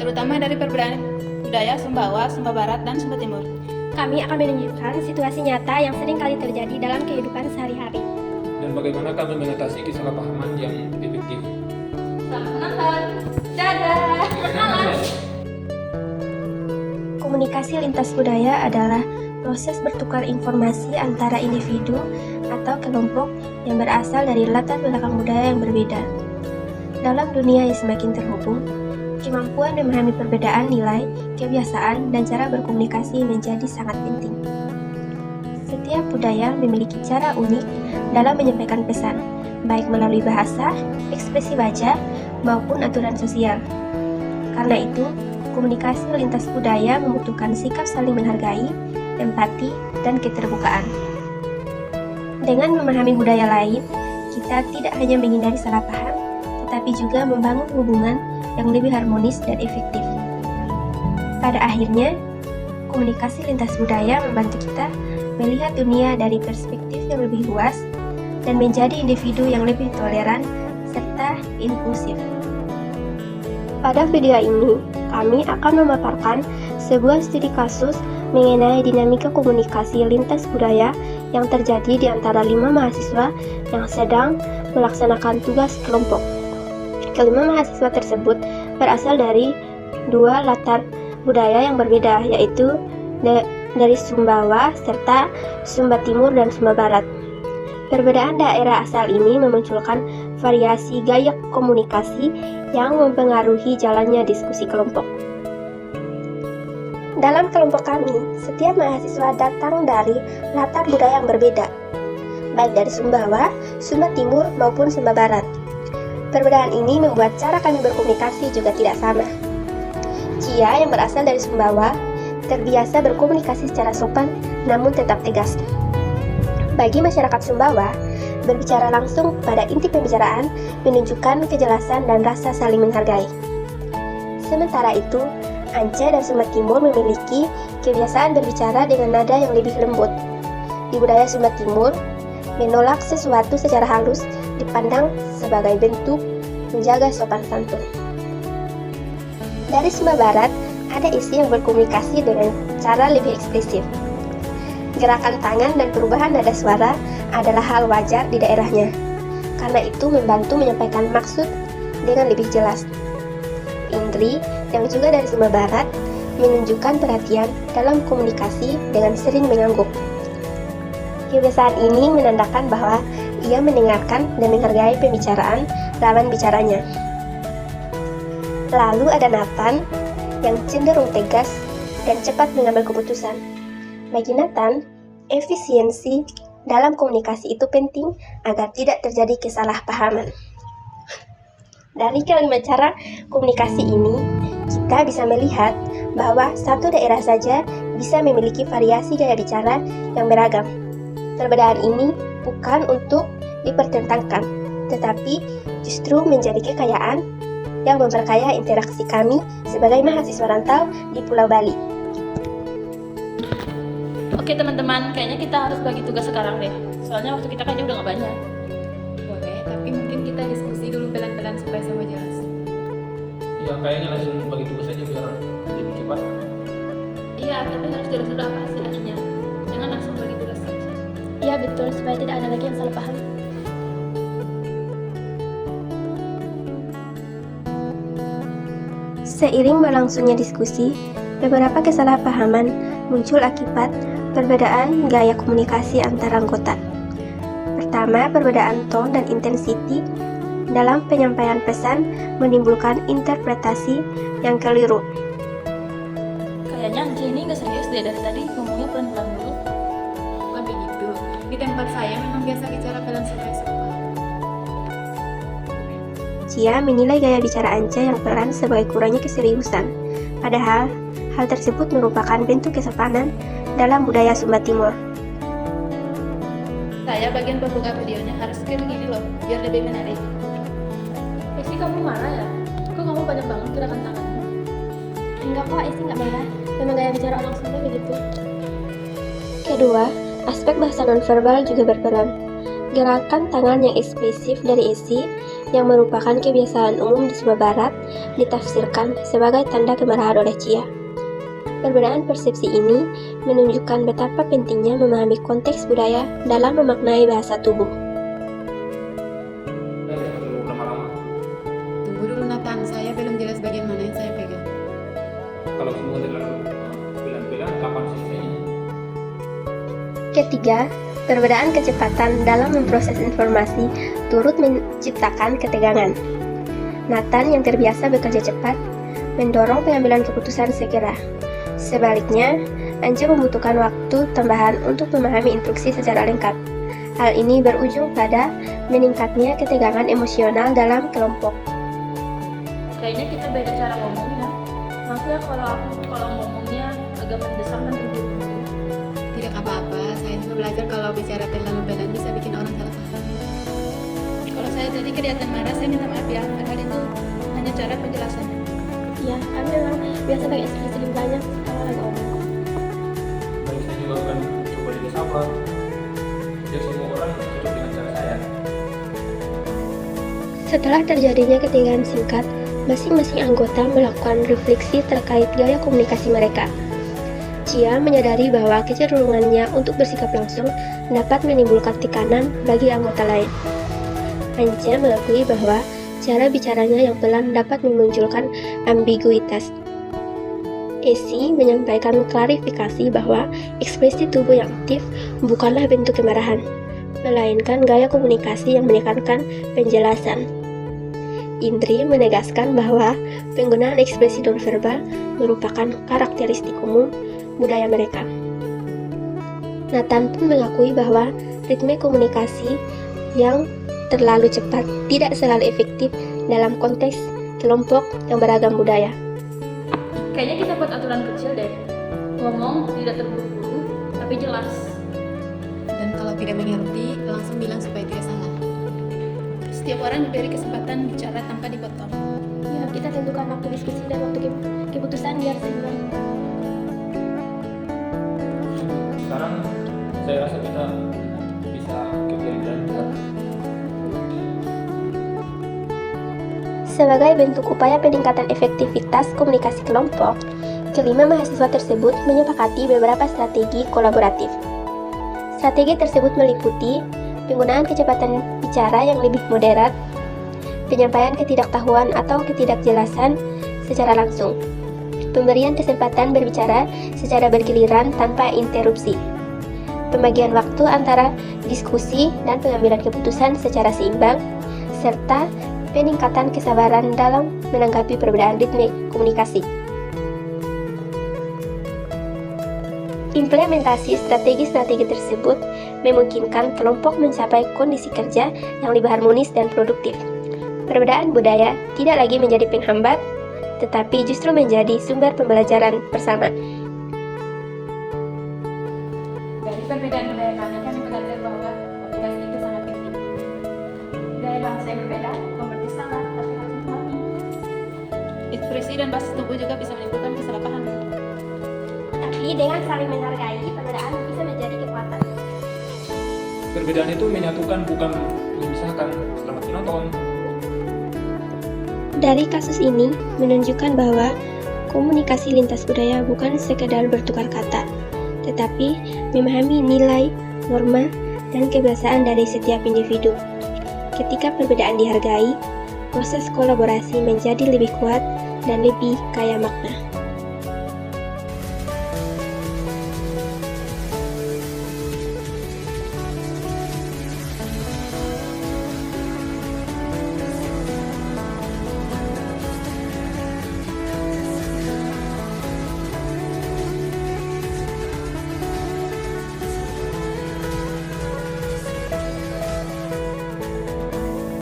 terutama dari perbedaan budaya Sumbawa, Sumba Barat, dan Sumba Timur. Kami akan menunjukkan situasi nyata yang sering kali terjadi dalam kehidupan sehari-hari. Dan bagaimana kami mengatasi kesalahpahaman yang efektif. Selamat menonton! Dadah! Komunikasi lintas budaya adalah proses bertukar informasi antara individu atau kelompok yang berasal dari latar belakang budaya yang berbeda. Dalam dunia yang semakin terhubung, kemampuan memahami perbedaan nilai, kebiasaan, dan cara berkomunikasi menjadi sangat penting. Setiap budaya memiliki cara unik dalam menyampaikan pesan, baik melalui bahasa, ekspresi wajah, maupun aturan sosial. Karena itu, komunikasi lintas budaya membutuhkan sikap saling menghargai, empati, dan keterbukaan. Dengan memahami budaya lain, kita tidak hanya menghindari salah paham, tetapi juga membangun hubungan yang lebih harmonis dan efektif. Pada akhirnya, komunikasi lintas budaya membantu kita melihat dunia dari perspektif yang lebih luas dan menjadi individu yang lebih toleran serta inklusif. Pada video ini, kami akan memaparkan sebuah studi kasus mengenai dinamika komunikasi lintas budaya yang terjadi di antara 5 mahasiswa yang sedang melaksanakan tugas kelompok. Kelima mahasiswa tersebut berasal dari 2 latar budaya yang berbeda, yaitu dari Sumbawa serta Sumba Timur dan Sumba Barat. Perbedaan daerah asal ini memunculkan variasi gaya komunikasi yang mempengaruhi jalannya diskusi kelompok. Dalam kelompok kami, setiap mahasiswa datang dari latar budaya yang berbeda, baik dari Sumbawa, Sumba Timur, maupun Sumba Barat. Perbedaan ini membuat cara kami berkomunikasi juga tidak sama. Cia yang berasal dari Sumbawa terbiasa berkomunikasi secara sopan namun tetap tegas. Bagi masyarakat Sumbawa, berbicara langsung pada inti pembicaraan menunjukkan kejelasan dan rasa saling menghargai. Sementara itu, Ance dan Sumba Timur memiliki kebiasaan berbicara dengan nada yang lebih lembut. Di budaya Sumba Timur, menolak sesuatu secara halus dipandang sebagai bentuk menjaga sopan santun. Dari Sumba Barat, ada isi yang berkomunikasi dengan cara lebih ekspresif. Gerakan tangan dan perubahan nada suara adalah hal wajar di daerahnya. Karena itu membantu menyampaikan maksud dengan lebih jelas. Indri, yang juga dari Sumba Barat, menunjukkan perhatian dalam komunikasi dengan sering mengangguk. Kebiasaan ini menandakan bahwa ia mendengarkan dan menghargai pembicaraan lawan bicaranya. Lalu ada Nathan yang cenderung tegas dan cepat mengambil keputusan. Bagi Nathan, efisiensi dalam komunikasi itu penting agar tidak terjadi kesalahpahaman. Dari kelima cara komunikasi ini, kita bisa melihat bahwa satu daerah saja bisa memiliki variasi gaya bicara yang beragam. Perbedaan ini bukan untuk dipertentangkan, tetapi justru menjadi kekayaan yang memperkaya interaksi kami sebagai mahasiswa rantau di Pulau Bali. Oke teman-teman, kayaknya kita harus bagi tugas sekarang deh. Soalnya waktu kita kayaknya udah gak banyak. Boleh, tapi mungkin kita diskusi dulu pelan-pelan supaya sama jelas. Ya kayaknya langsung bagi tugas saja biar lebih cepat. Iya, tapi harus jelas dulu apa sih artinya. Jangan langsung bagi tugas saja. Iya betul, supaya tidak ada lagi yang salah paham. Seiring berlangsungnya diskusi, beberapa kesalahpahaman muncul akibat perbedaan gaya komunikasi antara anggota. Pertama, perbedaan tone dan intensity dalam penyampaian pesan menimbulkan interpretasi yang keliru. Kayaknya Ance ini gak serius deh dari tadi, ngomongnya pelan-pelan dulu. Bukan begitu. Di tempat saya memang biasa bicara pelan supaya sopan. Cia menilai gaya bicara Ance yang pelan sebagai kurangnya keseriusan. Padahal, hal tersebut merupakan bentuk kesopanan dalam budaya Sumba Timur. Saya bagian pembuka videonya harus kayak begini loh, biar lebih menarik. Esi, kamu marah ya? Kok kamu banyak banget gerakan tanganmu? Enggak kok, Esi nggak marah. Memang gaya bicara orang Sunda begitu. Kedua, aspek bahasa nonverbal juga berperan. Gerakan tangan yang ekspresif dari Esi yang merupakan kebiasaan umum di sebelah barat, ditafsirkan sebagai tanda kemarahan oleh Chia. Perbedaan persepsi ini menunjukkan betapa pentingnya memahami konteks budaya dalam memaknai bahasa tubuh. Jangan perlu lama-lama. Tunggu dulu Nathan, saya belum jelas bagian mana yang saya pegang. Kalau semua terlalu pelan-pelan, kapan selesainya? Ketiga, perbedaan kecepatan dalam memproses informasi turut menciptakan ketegangan. Nathan yang terbiasa bekerja cepat mendorong pengambilan keputusan segera. Sebaliknya, Anja membutuhkan waktu tambahan untuk memahami instruksi secara lengkap. Hal ini berujung pada meningkatnya ketegangan emosional dalam kelompok. Kayaknya kita beda cara ngomongnya. Maaf ya kalau ngomongnya agak mendesak dan berburu. Tidak apa-apa, saya cuma belajar kalau bicara terlalu pelan bisa bikin orang salah paham. Kalau saya tadi kelihatan marah, saya minta maaf ya. Padahal itu hanya cara penjelasannya. Ya, kami memang biasa pakai ekspresi lebih banyak kalau lagi ngomong. Dan saya juga akan coba jadi sabar. Biar semua orang cocok dengan cara saya. Setelah terjadinya ketegangan singkat, masing-masing anggota melakukan refleksi terkait gaya komunikasi mereka. Chia menyadari bahwa kecenderungannya untuk bersikap langsung dapat menimbulkan tekanan bagi anggota lain. Anja mengakui bahwa cara bicaranya yang pelan dapat memunculkan ambiguitas. Esi menyampaikan klarifikasi bahwa ekspresi tubuh yang aktif bukanlah bentuk kemarahan, melainkan gaya komunikasi yang menekankan penjelasan. Indri menegaskan bahwa penggunaan ekspresi nonverbal merupakan karakteristik umum budaya mereka. Nathan pun mengakui bahwa ritme komunikasi yang terlalu cepat tidak selalu efektif dalam konteks kelompok yang beragam budaya. Kayaknya kita buat aturan kecil deh. Ngomong tidak terburu-buru, tapi jelas. Dan kalau tidak mengerti, langsung bilang supaya tidak salah. Setiap orang diberi kesempatan bicara tanpa dipotong. Ya, kita tentukan waktu diskusi dan waktu keputusan biar seimbang. Sekarang saya rasa kita bisa ke perbedaan juga. Sebagai bentuk upaya peningkatan efektivitas komunikasi kelompok, kelima mahasiswa tersebut menyepakati beberapa strategi kolaboratif. Strategi tersebut meliputi penggunaan kecepatan bicara yang lebih moderat, penyampaian ketidaktahuan atau ketidakjelasan secara langsung, pemberian kesempatan berbicara secara bergiliran tanpa interupsi, pembagian waktu antara diskusi dan pengambilan keputusan secara seimbang, serta peningkatan kesabaran dalam menanggapi perbedaan ritme komunikasi. Implementasi strategi-strategi tersebut memungkinkan kelompok mencapai kondisi kerja yang lebih harmonis dan produktif. Perbedaan budaya tidak lagi menjadi penghambat, tetapi justru menjadi sumber pembelajaran bersama. Dari perbedaan budaya kami belajar bahwa komunikasi itu sangat penting. Budaya bangsa yang berbeda, berarti salah, tapi harus dipahami. Ekspresi dan bahasa tubuh juga bisa menimbulkan kesalahpahaman. Tapi dengan saling menghargai, perbedaan bisa menjadi kekuatan. Perbedaan itu menyatukan, bukan memisahkan. Selamat menonton. Dari kasus ini menunjukkan bahwa komunikasi lintas budaya bukan sekedar bertukar kata, tetapi memahami nilai, norma, dan kebiasaan dari setiap individu. Ketika perbedaan dihargai, proses kolaborasi menjadi lebih kuat dan lebih kaya makna.